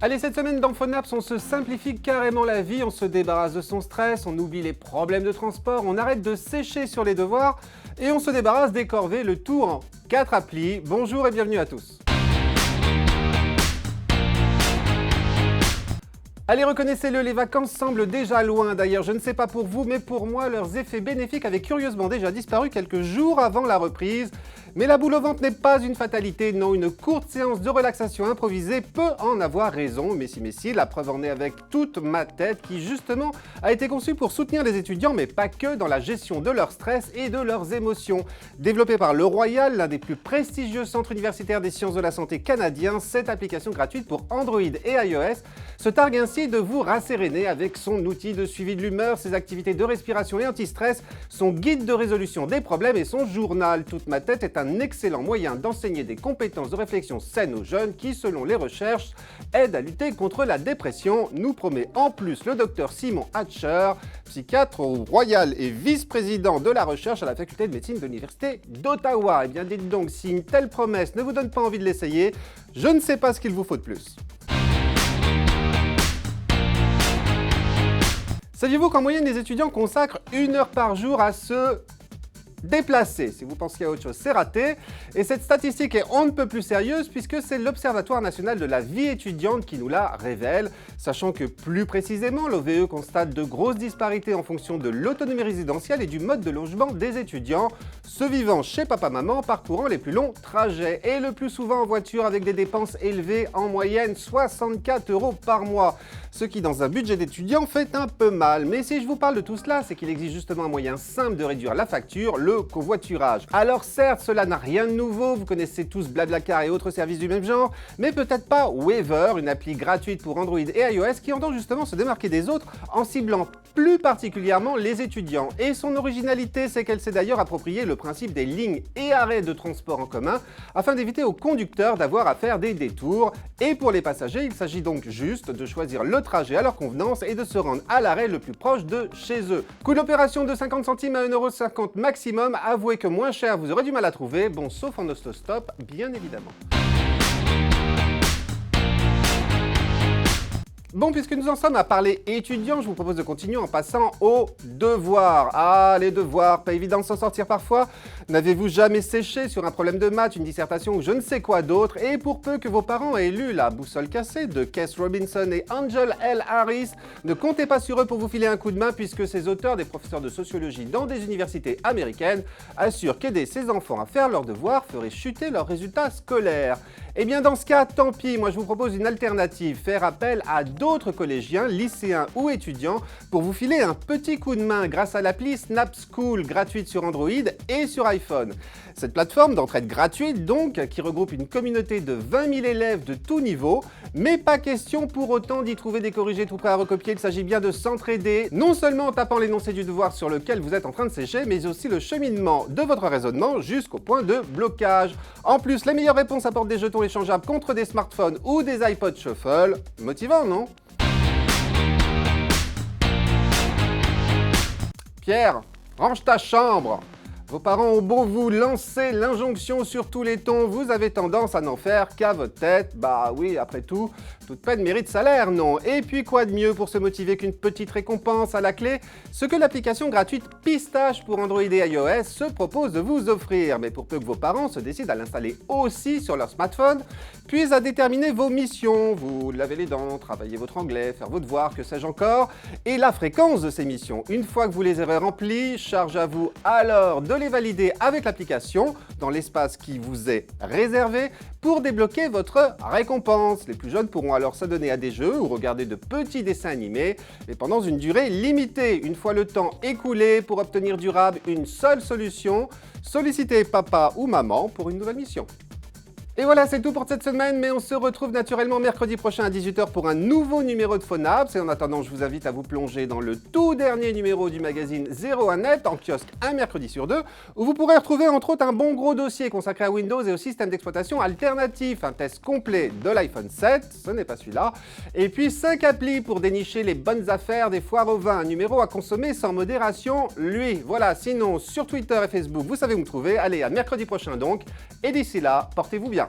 Allez, cette semaine dans Phonaps, on se simplifie carrément la vie, on se débarrasse de son stress, on oublie les problèmes de transport, on arrête de sécher sur les devoirs et on se débarrasse des corvées, le tout en 4 applis. Bonjour et bienvenue à tous. Allez, reconnaissez-le, les vacances semblent déjà loin. D'ailleurs, je ne sais pas pour vous, mais pour moi, leurs effets bénéfiques avaient curieusement déjà disparu quelques jours avant la reprise. Mais la boule au ventre n'est pas une fatalité, non, une courte séance de relaxation improvisée peut en avoir raison. Mais si, la preuve en est avec toute ma tête qui, justement, a été conçue pour soutenir les étudiants, mais pas que, dans la gestion de leur stress et de leurs émotions. Développée par Le Royal, l'un des plus prestigieux centres universitaires des sciences de la santé canadiens, cette application gratuite pour Android et iOS se targue ainsi de vous rasséréner avec son outil de suivi de l'humeur, ses activités de respiration et anti-stress, son guide de résolution des problèmes et son journal. Toute ma tête est un excellent moyen d'enseigner des compétences de réflexion saines aux jeunes qui, selon les recherches, aident à lutter contre la dépression, nous promet en plus le docteur Simon Hatcher, psychiatre au Royal et vice-président de la recherche à la faculté de médecine de l'université d'Ottawa. Eh bien dites donc, si une telle promesse ne vous donne pas envie de l'essayer, je ne sais pas ce qu'il vous faut de plus. Saviez-vous qu'en moyenne, les étudiants consacrent 1 heure par jour à se déplacer? Si vous pensiez à autre chose, c'est raté. Et cette statistique est on ne peut plus sérieuse puisque c'est l'Observatoire national de la vie étudiante qui nous la révèle, sachant que plus précisément, l'OVE constate de grosses disparités en fonction de l'autonomie résidentielle et du mode de logement des étudiants, ceux vivant chez papa-maman parcourant les plus longs trajets et le plus souvent en voiture avec des dépenses élevées, en moyenne 64 € par mois. Ce qui, dans un budget d'étudiant, fait un peu mal. Mais si je vous parle de tout cela, c'est qu'il existe justement un moyen simple de réduire la facture, le covoiturage. Alors certes, cela n'a rien de nouveau, vous connaissez tous Blablacar et autres services du même genre, mais peut-être pas Waiver, une appli gratuite pour Android et iOS qui entend justement se démarquer des autres en ciblant plus particulièrement les étudiants. Et son originalité, c'est qu'elle s'est d'ailleurs approprié le principe des lignes et arrêts de transport en commun afin d'éviter aux conducteurs d'avoir à faire des détours. Et pour les passagers, il s'agit donc juste de choisir le trajet à leur convenance et de se rendre à l'arrêt le plus proche de chez eux. Coût d'opération de 50 centimes à 1,50 € maximum, avouez que moins cher vous aurez du mal à trouver, bon sauf en autostop bien évidemment. Bon, puisque nous en sommes à parler étudiants, je vous propose de continuer en passant aux devoirs. Ah, les devoirs, pas évident de s'en sortir parfois. N'avez-vous jamais séché sur un problème de maths, une dissertation ou je ne sais quoi d'autre? Et pour peu que vos parents aient lu La Boussole cassée de Keith Robinson et Angel L. Harris, ne comptez pas sur eux pour vous filer un coup de main puisque ces auteurs, des professeurs de sociologie dans des universités américaines, assurent qu'aider ces enfants à faire leurs devoirs ferait chuter leurs résultats scolaires. Eh bien dans ce cas, tant pis, moi je vous propose une alternative, faire appel à d'autres collégiens, lycéens ou étudiants pour vous filer un petit coup de main grâce à l'appli Snap School, gratuite sur Android et sur iPhone. Cette plateforme d'entraide gratuite donc, qui regroupe une communauté de 20 000 élèves de tous niveaux, mais pas question pour autant d'y trouver des corrigés tout prêts à recopier, il s'agit bien de s'entraider, non seulement en tapant l'énoncé du devoir sur lequel vous êtes en train de sécher, mais aussi le cheminement de votre raisonnement jusqu'au point de blocage. En plus, les meilleures réponses apportent des jetons échangeables contre des smartphones ou des iPod Shuffle. Motivant, non? Pierre, range ta chambre! Vos parents ont beau vous lancer l'injonction sur tous les tons, vous avez tendance à n'en faire qu'à votre tête. Bah oui, après tout, toute peine mérite salaire, non? Et puis quoi de mieux pour se motiver qu'une petite récompense à la clé? Ce que l'application gratuite Pistache pour Android et iOS se propose de vous offrir. Mais pour peu que vos parents se décident à l'installer aussi sur leur smartphone, puis à déterminer vos missions. Vous lavez les dents, travailler votre anglais, faire vos devoirs, que sais-je encore, et la fréquence de ces missions. Une fois que vous les aurez remplies, charge à vous alors de les valider avec l'application dans l'espace qui vous est réservé pour débloquer votre récompense. Les plus jeunes pourront alors s'adonner à des jeux ou regarder de petits dessins animés et pendant une durée limitée. Une fois le temps écoulé, pour obtenir durable, une seule solution, solliciter papa ou maman pour une nouvelle mission. Et voilà, c'est tout pour cette semaine, mais on se retrouve naturellement mercredi prochain à 18 h pour un nouveau numéro de Phonaps. Et en attendant, je vous invite à vous plonger dans le tout dernier numéro du magazine 01net, en kiosque un mercredi sur 2, où vous pourrez retrouver entre autres un bon gros dossier consacré à Windows et au système d'exploitation alternatif, un test complet de l'iPhone 7, ce n'est pas celui-là, et puis 5 applis pour dénicher les bonnes affaires des foires au vin, un numéro à consommer sans modération, lui. Voilà, sinon sur Twitter et Facebook, vous savez où me trouver. Allez, à mercredi prochain donc, et d'ici là, portez-vous bien.